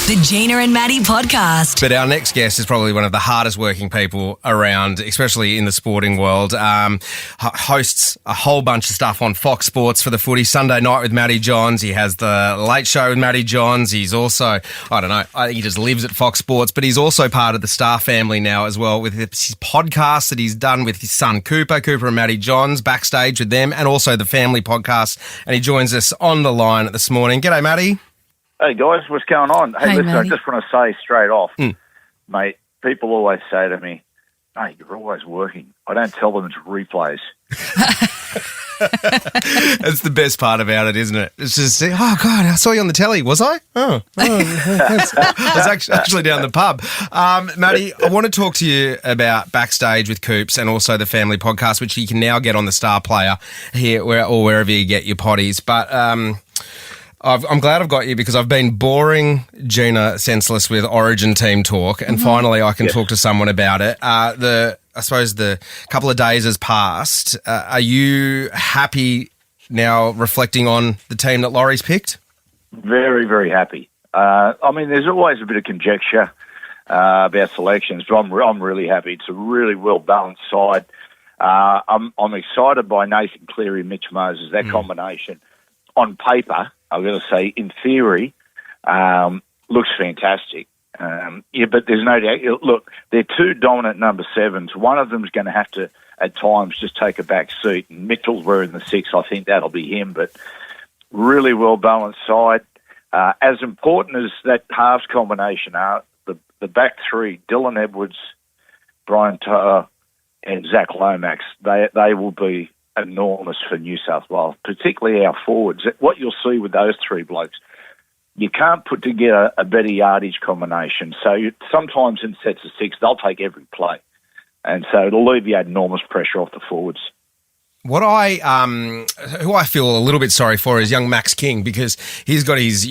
The Gina and Matty podcast. But our next guest is probably one of the hardest working people around, especially in the sporting world. Hosts a whole bunch of stuff on Fox Sports for the footy. Sunday Night with Matty Johns. He has the Late Show with Matty Johns. He's also, I think he just lives at Fox Sports, but he's also part of the Star family now as well with his podcast that he's done with his son Cooper and Matty Johns, backstage with them, and also the family podcast. And he joins us on the line this morning. G'day, Matty. Hey guys, what's going on? Hey, listen, Matty. I just want to say straight off, mate, people always say to me, hey, you're always working. I don't tell them it's replays. That's the best part about it, isn't it? It's just, oh, God, I saw you on the telly. Was I? I was actually down the pub. Matty, I want to talk to you about Backstage with Coops and also the family podcast, which you can now get on the Star Player here or wherever you get your potties. But I'm glad I've got you because I've been boring Gina senseless with Origin team talk, and finally I can talk to someone about it. I suppose the couple of days has passed. Are you happy now reflecting on the team that Laurie's picked? Very, very happy. I mean, there's always a bit of conjecture about selections, but I'm really happy. It's a really well-balanced side. I'm excited by Nathan Cleary and Mitch Moses, that combination. On paper, I've got to say, in theory, looks fantastic. But there's no doubt. Look, they're two dominant number sevens. One of them's going to have to, at times, just take a back seat. And Mitchell's wearing the six. I think that'll be him. But really well-balanced side. As important as that halves combination are, the back three, Dylan Edwards, Brian Toa, and Zach Lomax, they will be enormous for New South Wales, particularly our forwards. What you'll see with those three blokes, you can't put together a better yardage combination. So sometimes in sets of six, they'll take every play. And so it'll alleviate enormous pressure off the forwards. What who I feel a little bit sorry for is young Max King, because he's got his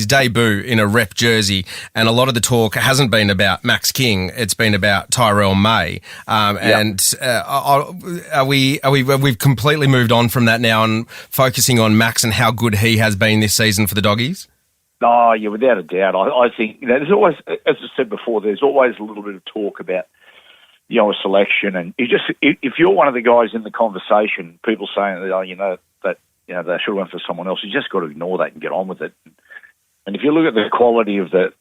debut in a rep jersey, and a lot of the talk hasn't been about Max King; it's been about Tyrell May. We've completely moved on from that now and focusing on Max and how good he has been this season for the Doggies? Oh, yeah, without a doubt. I think there's always, as I said before, there's always a little bit of talk about a selection, and if you're one of the guys in the conversation, people saying that they should have went for someone else, you just got to ignore that and get on with it. And if you look at the quality of the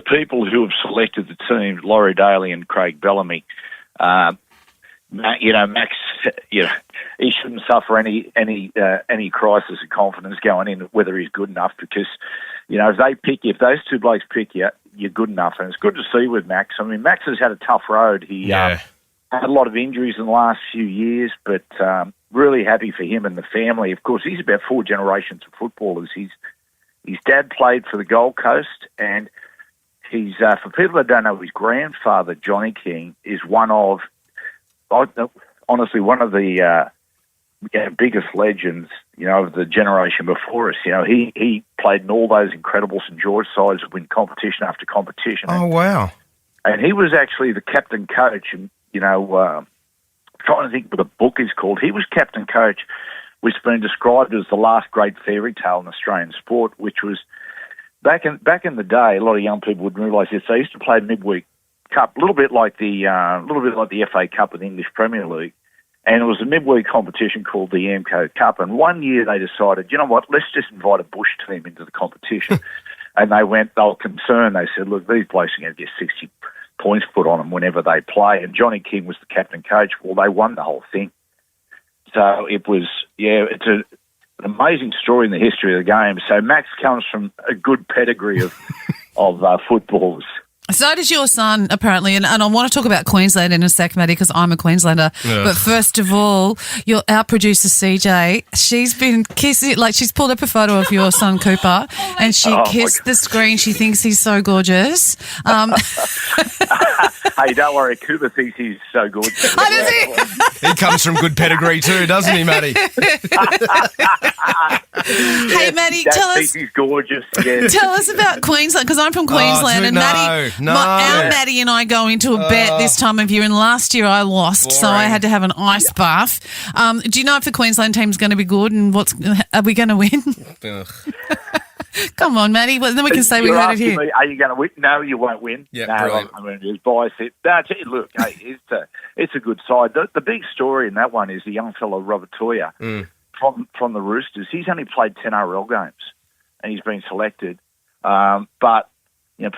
people who have selected the team, Laurie Daly and Craig Bellamy, Max, he shouldn't suffer any crisis of confidence going in whether he's good enough, because if those two blokes pick you, you're good enough. And it's good to see with Max. I mean, Max has had a tough road. He had a lot of injuries in the last few years, but really happy for him and the family. Of course, he's about 4 generations of footballers. His dad played for the Gold Coast, and he's for people that don't know, his grandfather, Johnny King, is one of the biggest legends, of the generation before us. He played in all those incredible St George sides that win competition after competition. Oh, wow. And he was actually the captain coach, and, trying to think what the book is called. He was captain coach, which has been described as the last great fairy tale in Australian sport, which was back in the day. A lot of young people wouldn't realise this. They used to play midweek cup, a little bit like the FA Cup with the English Premier League. And it was a midweek competition called the AMCO Cup. And one year they decided, you know what, let's just invite a bush team into the competition. And they were concerned. They said, look, these blokes are going to get 60 points put on them whenever they play. And Johnny King was the captain coach. Well, they won the whole thing. So it was, it's an amazing story in the history of the game. So Max comes from a good pedigree of footballers. So does your son, apparently, and I want to talk about Queensland in a sec, Matty, because I'm a Queenslander. Yeah. But first of all, our producer, CJ, she's been kissing, she's pulled up a photo of your son, Cooper, and she kissed the screen. She thinks he's so gorgeous. Hey, don't worry, Cooper thinks he's so good. Oh, does he? He comes from good pedigree too, doesn't he, Matty? Hey, Matty, tell us. He's gorgeous. Yeah. Tell us about Queensland, because I'm from Queensland, and Matty, our Matty and I go into a bet this time of year, and last year I lost, so I had to have an ice bath. Do you know if the Queensland team's going to be good, and are we going to win? Come on, Matty. Well, then we can say we You're heard it asking here. me, are you going to win? No, you won't win. Yeah, no, brilliant. I'm going to just buy it. That's it. Look, hey, it's a good side. The big story in that one is the young fellow Robert Toya from the Roosters. He's only played 10 RL games, and he's been selected. But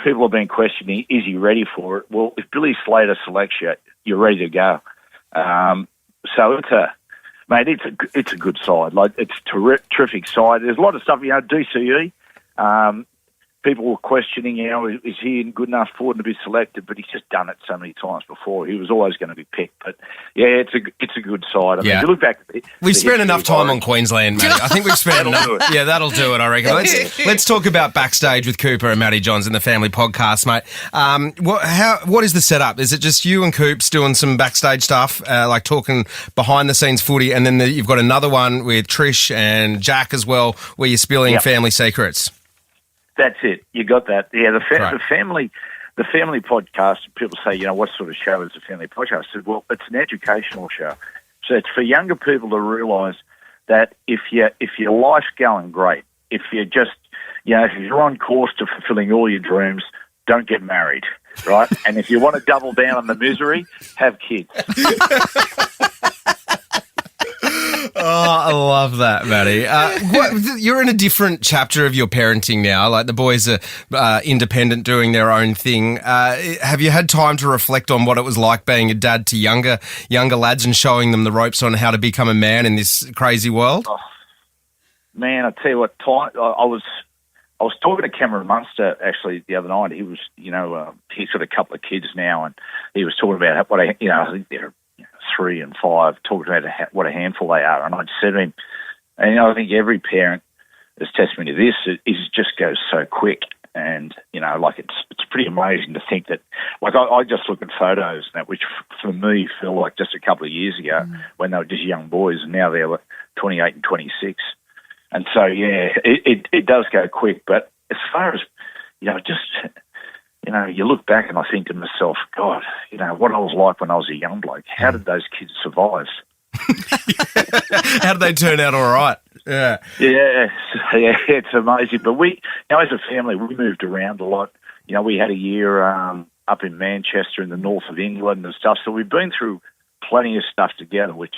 people have been questioning, is he ready for it? Well, if Billy Slater selects you, you're ready to go. So it's a good side. Like, it's a terrific side. There's a lot of stuff, DCE. People were questioning, is he good enough for him to be selected? But he's just done it so many times before. He was always going to be picked. But yeah, it's a good side. I mean, if you look back, we've spent enough time on Queensland, Matty. I think we've spent enough. Yeah, that'll do it. I reckon. Let's talk about Backstage with Cooper and Matty Johns in the Family Podcast, mate. What is the setup? Is it just you and Coops doing some backstage stuff, like talking behind the scenes footy, and then you've got another one with Trish and Jack as well, where you're spilling family secrets? That's it. You got that. Yeah, the family podcast. People say, what sort of show is the family podcast? I said, well, it's an educational show. So it's for younger people to realise that if your life's going great, if you're just, if you're on course to fulfilling all your dreams, don't get married, right? And if you want to double down on the misery, have kids. Oh, I love that, Matty. You're in a different chapter of your parenting now. Like, the boys are independent, doing their own thing. Have you had time to reflect on what it was like being a dad to younger lads and showing them the ropes on how to become a man in this crazy world? Oh, man, I tell you what, I was talking to Cameron Munster actually the other night. He was, he's got a couple of kids now, and he was talking about what I think they're 3 and 5, talking about what a handful they are. And I said to him, and I think every parent is testimony to this, it just goes so quick. And, it's pretty amazing to think that, I just look at photos now, which for me feel like just a couple of years ago when they were just young boys, and now they're 28 and 26. And so, yeah, it does go quick. But as far as, you look back and I think to myself, God, what I was like when I was a young bloke. How did those kids survive? How did they turn out all right? Yeah. Yeah, it's amazing. But we, as a family, we moved around a lot. We had a year up in Manchester in the north of England and stuff. So we've been through plenty of stuff together, which,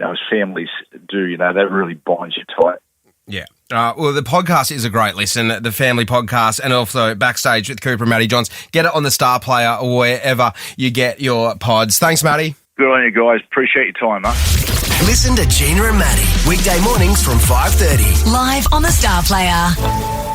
as families do, that really binds you tight. Yeah. Well, the podcast is a great listen, the Family Podcast, and also Backstage with Cooper and Matty Johns. Get it on the Star Player or wherever you get your pods. Thanks, Matty. Good on you guys. Appreciate your time, mate. Listen to Gina and Matty weekday mornings from 5:30. Live on the Star Player.